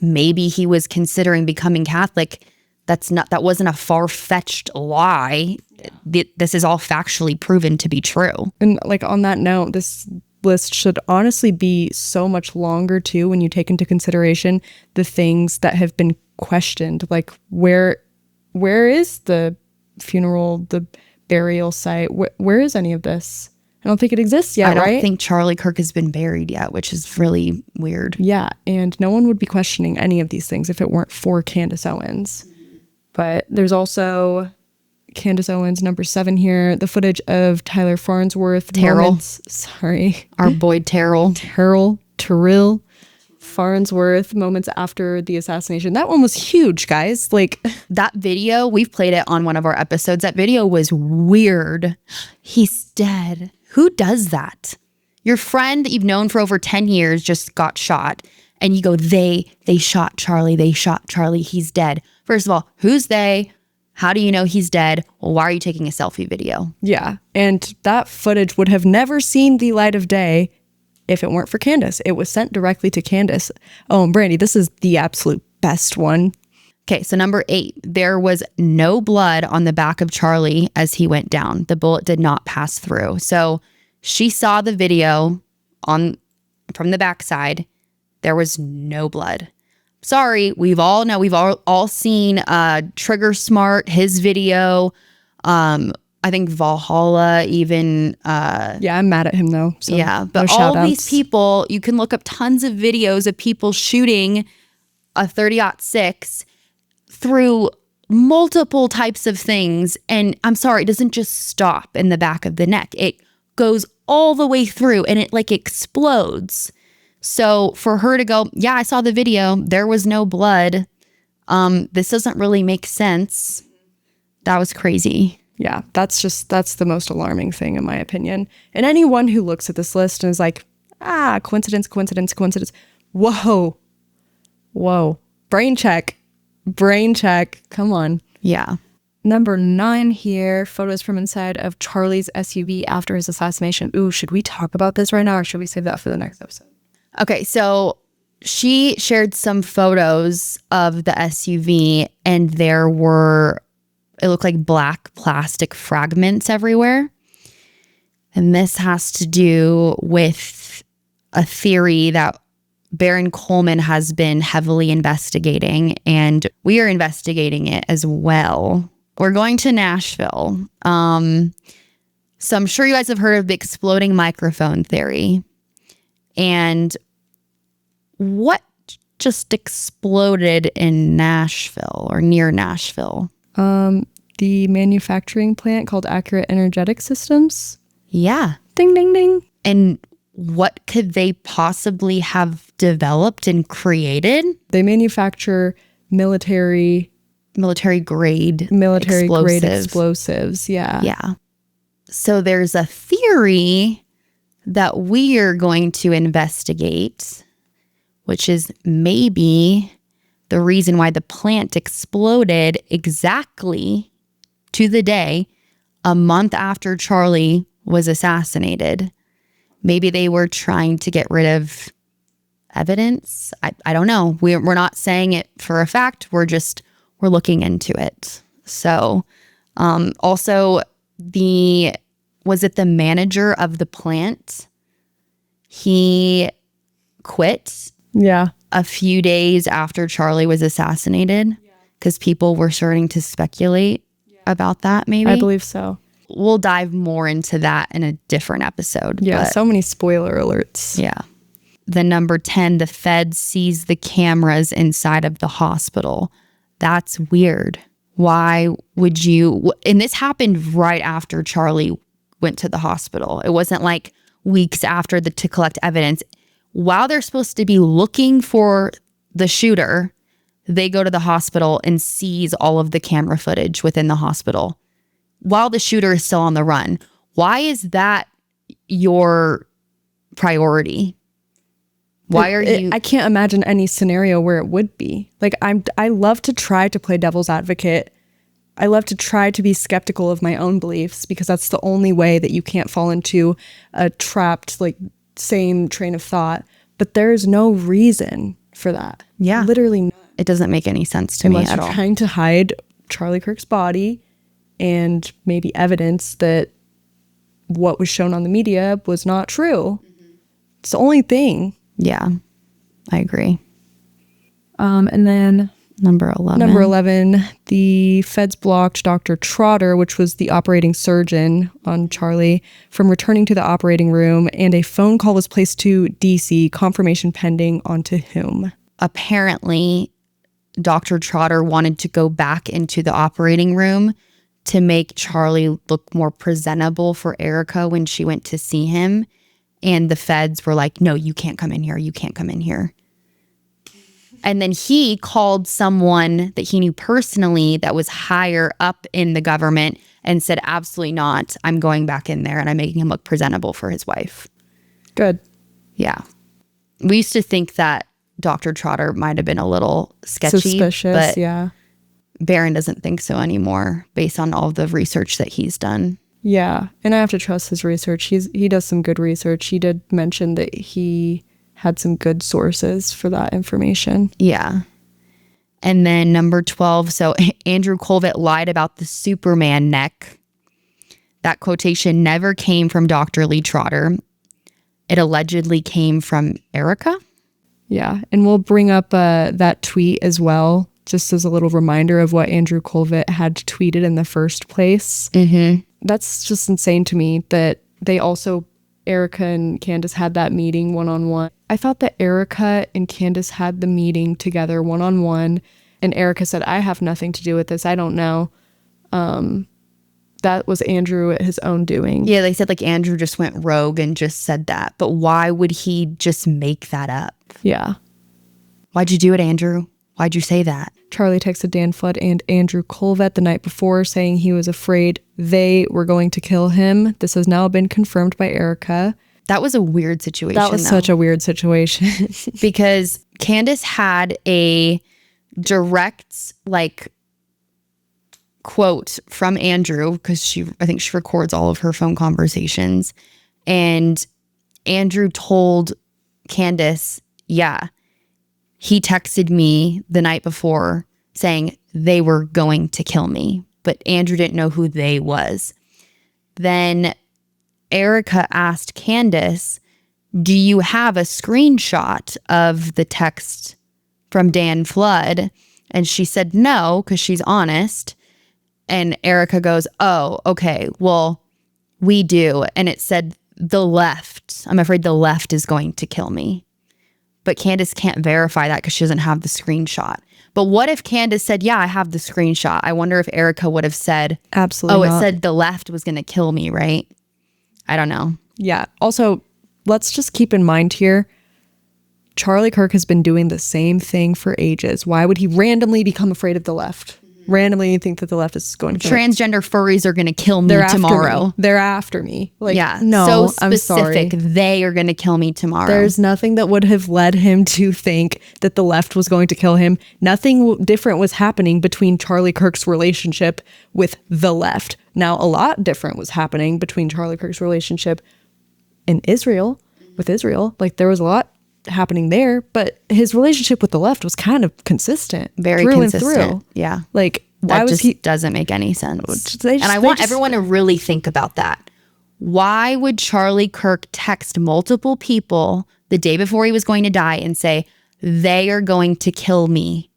maybe he was considering becoming Catholic, that wasn't a far-fetched lie. This is all factually proven to be true. And like on that note, this list should honestly be so much longer too when you take into consideration the things that have been questioned. Like where is the funeral, the burial site? Where is any of this? I don't think it exists yet, right? I don't think Charlie Kirk has been buried yet, which is really weird. Yeah, and no one would be questioning any of these things if it weren't for Candace Owens. But there's also Candace Owens, number 7 here, the footage of Tyler Farnsworth. Terrell. Our boy Terrell. Terrell Farnsworth, moments after the assassination. That one was huge, guys. Like, that video, we've played it on one of our episodes. That video was weird. He's dead. Who does that? Your friend that you've known for over 10 years just got shot. And you go, they shot Charlie. They shot Charlie. He's dead. First of all, who's they? How do you know he's dead? Well, why are you taking a selfie video? Yeah. And that footage would have never seen the light of day if it weren't for Candace. It was sent directly to Candace. Oh, and Brandy, this is the absolute best one. Okay, so number 8, there was no blood on the back of Charlie as he went down. The bullet did not pass through. So she saw the video from the backside. There was no blood. Sorry, we've all seen Trigger Smart, his video. I think Valhalla even. Yeah, I'm mad at him though. So yeah, but all these people, you can look up tons of videos of people shooting a 30-06 through multiple types of things. And I'm sorry, it doesn't just stop in the back of the neck. It goes all the way through and it like explodes. So for her to go, yeah, I saw the video, there was no blood. This doesn't really make sense. That was crazy. Yeah, that's the most alarming thing in my opinion. And anyone who looks at this list and is like, coincidence. Whoa. Brain check. Come on. Yeah. Number 9 here, photos from inside of Charlie's SUV after his assassination. Ooh, should we talk about this right now or should we save that for the next episode? Okay, so she shared some photos of the SUV and it looked like black plastic fragments everywhere. And this has to do with a theory that Baron Coleman has been heavily investigating, and we are investigating it as well. We're going to Nashville. So I'm sure you guys have heard of the exploding microphone theory. And what just exploded in Nashville or near Nashville? The manufacturing plant called Accurate Energetic Systems. Yeah. Ding, ding, ding. And what could they possibly have developed and created? They manufacture military grade explosives. Yeah. Yeah. So there's a theory that we are going to investigate, which is maybe the reason why the plant exploded exactly to the day a month after Charlie was assassinated. Maybe they were trying to get rid of evidence. I don't know. We're not saying it for a fact. We're looking into it. So also was it the manager of the plant? He quit. Yeah. A few days after Charlie was assassinated because people were starting to speculate about that, maybe. I believe so. We'll dive more into that in a different episode. Yeah, so many spoiler alerts. Yeah. The number 10, the Fed sees the cameras inside of the hospital. That's weird. Why would you? And this happened right after Charlie went to the hospital. It wasn't like weeks after to collect evidence. While they're supposed to be looking for the shooter, they go to the hospital and seize all of the camera footage within the hospital while the shooter is still on the run. Why is that your priority? Why are you? I can't imagine any scenario where it would be. Like I love to try to play devil's advocate. I love to try to be skeptical of my own beliefs because that's the only way that you can't fall into a trapped, like, same train of thought. But there's no reason for that. Yeah. Literally none. It doesn't make any sense to Unless me at you're all. trying to hide Charlie Kirk's body and maybe evidence that what was shown on the media was not true. It's the only thing. Yeah, I agree. And then Number 11. number 11, the feds blocked Dr. Trotter, which was the operating surgeon on Charlie, from returning to the operating room, and a phone call was placed to DC, confirmation pending onto whom. Apparently, Dr. Trotter wanted to go back into the operating room to make Charlie look more presentable for Erica when she went to see him. And the feds were like, no, you can't come in here. You can't come in here. And then he called someone that he knew personally that was higher up in the government and said, absolutely not. I'm going back in there and I'm making him look presentable for his wife. Good. Yeah. We used to think that Dr. Trotter might have been a little sketchy. Suspicious, but yeah. Barron doesn't think so anymore based on all the research that he's done. Yeah, and I have to trust his research. He does some good research. He did mention that he had some good sources for that information. Yeah. And then number 12, so Andrew Colvett lied about the Superman neck. That quotation never came from Dr. Lee Trotter. It allegedly came from Erica. Yeah, and we'll bring up that tweet as well, just as a little reminder of what Andrew Colvett had tweeted in the first place. Mm-hmm. That's just insane to me that they also, Erica and Candace had that meeting one-on-one. I thought that Erica and Candace had the meeting together one-on-one, and Erica said, I have nothing to do with this. I don't know. That was Andrew at his own doing. Yeah, they said like Andrew just went rogue and just said that. But why would he just make that up? Yeah. Why'd you do it, Andrew? Why'd you say that? Charlie texted Dan Flood and Andrew Colvett the night before saying he was afraid they were going to kill him. This has now been confirmed by Erica. That was a weird situation. That was such a weird situation. Because Candace had a direct like quote from Andrew, because I think she records all of her phone conversations, and Andrew told Candace, yeah, he texted me the night before saying they were going to kill me, but Andrew didn't know who they was. Then Erica asked Candace, do you have a screenshot of the text from Dan Flood? And she said no, because she's honest. And Erica goes, oh, okay, well, we do. And it said the left. I'm afraid the left is going to kill me. But Candace can't verify that because she doesn't have the screenshot. But what if Candace said, yeah, I have the screenshot? I wonder if Erica would have said, absolutely oh, not. it said the left was going to kill me, right? I don't know. Yeah. Also, let's just keep in mind here, Charlie Kirk has been doing the same thing for ages. Why would he randomly become afraid of the left? Randomly think that the left is going to kill him. Transgender furries are going to kill me They're after tomorrow. me. They're after me. Like, Yeah. no, so I'm specific. sorry. They are going to kill me tomorrow. There's nothing that would have led him to think that the left was going to kill him. Nothing different was happening between Charlie Kirk's relationship with the left. Now, a lot different was happening between Charlie Kirk's relationship in Israel, with Israel. Like, there was a lot happening there, but his relationship with the left was kind of consistent. Very through consistent. And through. Yeah. Like, why That was just he... doesn't make any sense. They And I want everyone to really think about that. Why would Charlie Kirk text multiple people the day before he was going to die and say, they are going to kill me?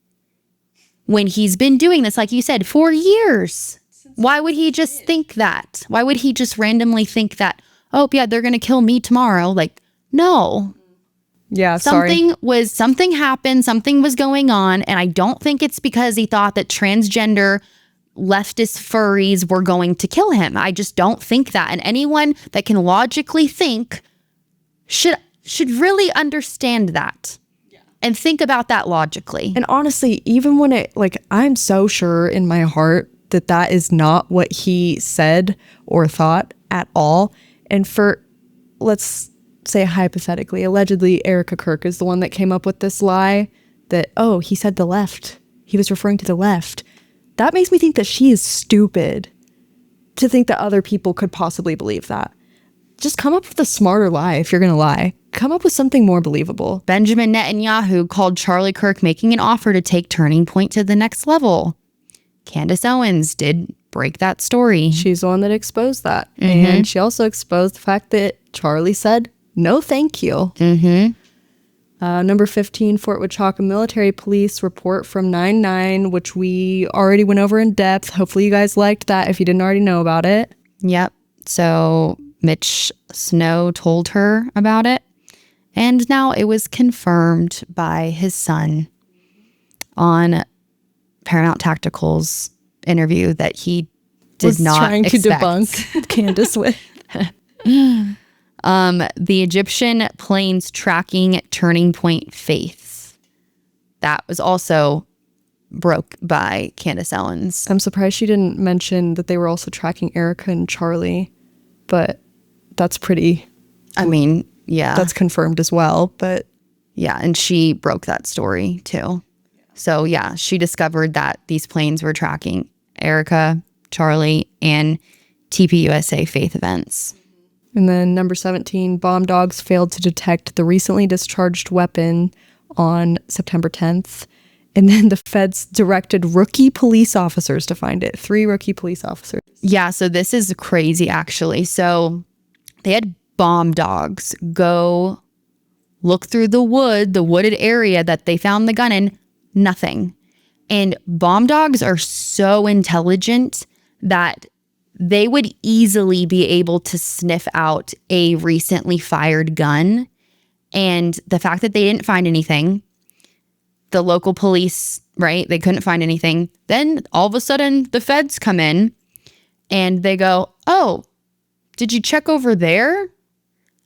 When he's been doing this, like you said, for years. Why would he just think that? Why would he just randomly think that, oh, yeah, they're going to kill me tomorrow? Like, no. Yeah, sorry. Something happened, something was going on, and I don't think it's because he thought that transgender leftist furries were going to kill him. I just don't think that. And anyone that can logically think should really understand that. And think about that logically. And honestly, even when it, like, I'm so sure in my heart that that is not what he said or thought at all. And for, let's say hypothetically, allegedly Erica Kirk is the one that came up with this lie that, oh, he said the left. He was referring to the left. That makes me think that she is stupid to think that other people could possibly believe that. Just come up with a smarter lie if you're going to lie. come up with something more believable. Benjamin Netanyahu called Charlie Kirk making an offer to take Turning Point to the next level. Candace Owens did break that story. She's the one that exposed that. And she also exposed the fact that Charlie said, no, thank you. Number 15, Fort Huachuca Military Police report from 9/9, which we already went over in depth. Hopefully you guys liked that if you didn't already know about it. Yep. So Mitch Snow told her about it. And now it was confirmed by his son on Paramount Tactical's interview that he did not trying expect. to debunk Candace with. The Egyptian planes tracking Turning Point Faith. That was also broke by Candace Owens. I'm surprised she didn't mention that they were also tracking Erica and Charlie, but that's pretty, I mean, yeah. that's confirmed as well, but Yeah, and she broke that story too. So yeah, she discovered that these planes were tracking Erica, Charlie, and TPUSA Faith events. And then number 17, bomb dogs failed to detect the recently discharged weapon on September 10th. And then the feds directed rookie police officers to find it. 3 rookie police officers. Yeah, so this is crazy actually. So they had bomb dogs go look through the wooded area that they found the gun in, nothing. And bomb dogs are so intelligent that they would easily be able to sniff out a recently fired gun. And the fact that they didn't find anything, the local police, right, they couldn't find anything. Then all of a sudden the feds come in and they go, oh, did you check over there?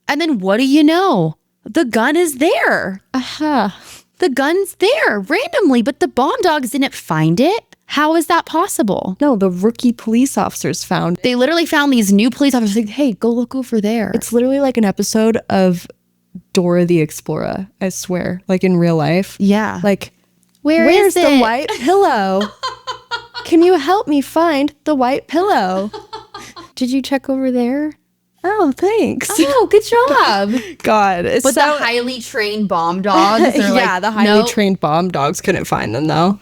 And then what do you know? The gun is there. The gun's there randomly, but the bomb dogs didn't find it. How is that possible? No, the rookie police officers found it. They literally found these new police officers like, hey, go look over there. It's literally like an episode of Dora the Explorer, I swear, like in real life. Yeah. Like, Where's the it? white pillow? Can you help me find the white pillow? Did you check over there? Oh, thanks. Oh, good job. God. It's But so, the highly trained bomb dogs, they're yeah, like, the highly nope. trained bomb dogs couldn't find them though.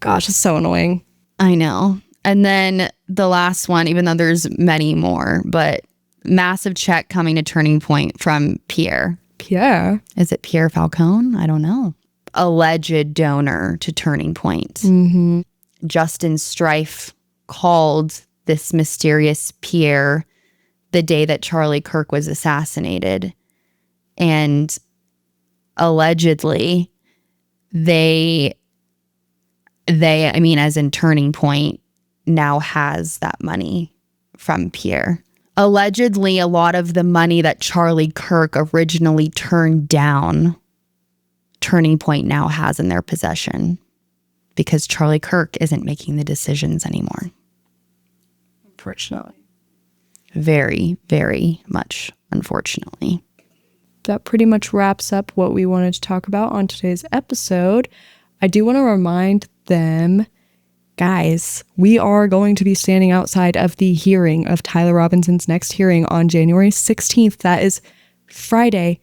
Gosh, it's so annoying. I know. And then the last one, even though there's many more, but massive check coming to Turning Point from Pierre. Pierre? Is it Pierre Falcone? I don't know. Alleged donor to Turning Point. Justin Strife called this mysterious Pierre the day that Charlie Kirk was assassinated. And allegedly, I mean, as in Turning Point, now has that money from Pierre. Allegedly, a lot of the money that Charlie Kirk originally turned down, Turning Point now has in their possession because Charlie Kirk isn't making the decisions anymore. Unfortunately. Very, very much, unfortunately. That pretty much wraps up what we wanted to talk about on today's episode. I do want to remind them, guys, we are going to be standing outside of the hearing of Tyler Robinson's next hearing on January 16th. That is Friday.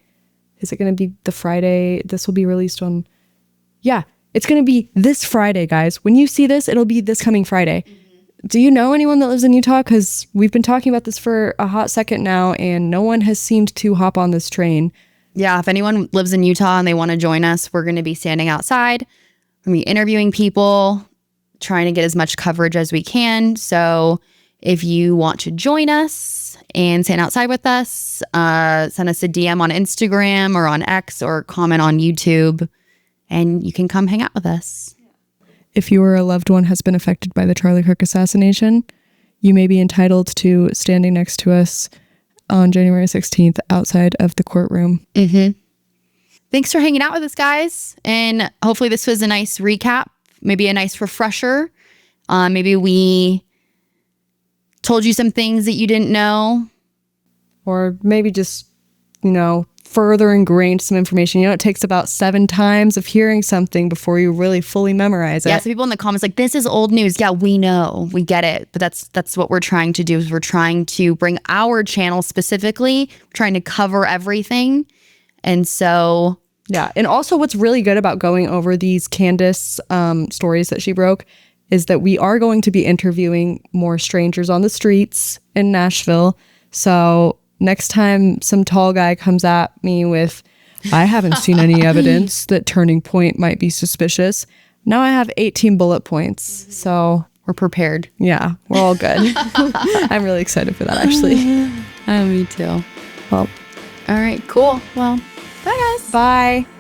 Is it going to be the Friday? This will be released on... Yeah, it's going to be this Friday, guys. When you see this, it'll be this coming Friday. Do you know anyone that lives in Utah? Because we've been talking about this for a hot second now, and no one has seemed to hop on this train. Yeah, if anyone lives in Utah and they want to join us, we're going to be standing outside. We're going to be interviewing people, trying to get as much coverage as we can. So if you want to join us and stand outside with us, send us a DM on Instagram or on X or comment on YouTube, and you can come hang out with us. If you or a loved one has been affected by the Charlie Kirk assassination, you may be entitled to standing next to us on January 16th outside of the courtroom. Thanks for hanging out with us, guys. And hopefully this was a nice recap, maybe a nice refresher. Maybe we told you some things that you didn't know. Or maybe just, further ingrained some information. It takes about 7 times of hearing something before you really fully memorize it. Yeah, so people in the comments like, this is old news. Yeah, we know. We get it. But that's what we're trying to do is we're trying to bring our channel specifically, trying to cover everything And so, yeah. And also what's really good about going over these Candace stories that she broke is that we are going to be interviewing more strangers on the streets in Nashville. So next time some tall guy comes at me with, I haven't seen any evidence that Turning Point might be suspicious. Now I have 18 bullet points. So we're prepared. yeah, we're all good. I'm really excited for that, actually. Me too. Well, All right, cool. Well, bye guys. bye.